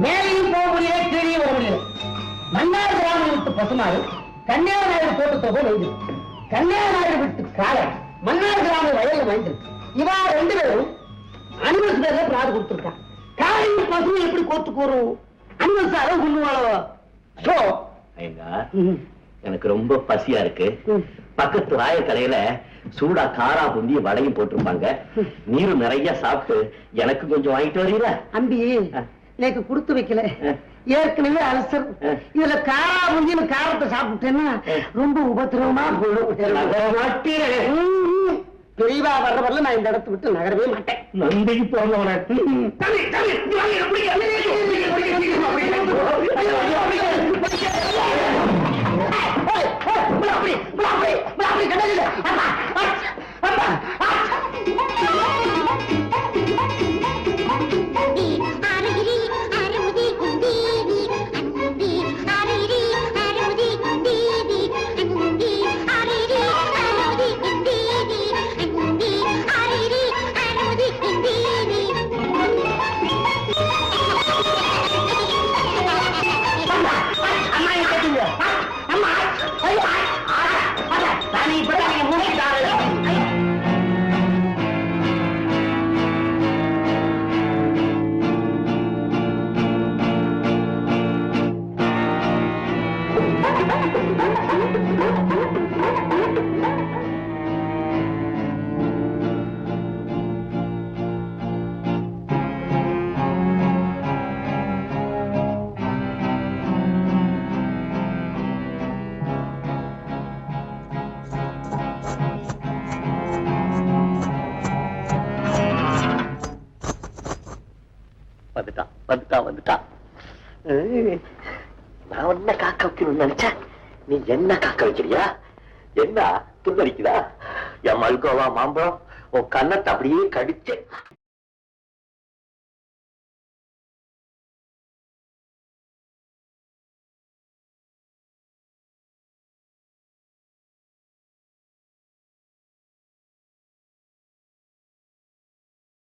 மேலையும் போக முடியல, கீழே வர முடியல. மன்னார் கிராமம் விட்டு பசுமாறு கன்னியாகுமரி போட்டு தொகை வைத்து கன்னியாகுமரி விட்டு காலம் மன்னார் கிராமம் வயலில் வாய்ந்திருக்கு. இவா ரெண்டு பேரும் அனிமல்ஸ் பேர்ல பிராது கொடுத்துருக்கான். காலையில் பசு எப்படி கோத்துக்கு வரும்? அனிமல்ஸ் அதை சொல்லுவாளோ? எனக்கு ரொம்ப பசியா இருக்கு. பக்கத்து ராய கடையில சூடா காரா புந்தி வடையும் போட்டிருப்பாங்க. நீரும் நிறைய சாப்பிட்டு எனக்கு கொஞ்சம் வாங்கிட்டு வரீங்களா? அம்பி எனக்கு கொடுத்து வைக்கல, ஏற்கனவே அல்சர். இதுல காரா புந்தின்னு காரத்தை சாப்பிட்டேன்னா ரொம்ப உபத்திரவமா போயிடும். பெரியவா வர்ற வரல நான் இந்த இடத்தை விட்டு நகரவே மாட்டேன். நந்திக்கு போங்க. நான் என்ன காக்க வைக்கணும்னு நினைச்சேன், நீ என்ன காக்க வைக்கிறியா? என்ன துள்ளடிக்குதா? என் மல்கோவா மாம்பழம் உன் கண்ணத்தை அப்படியே கடிச்சு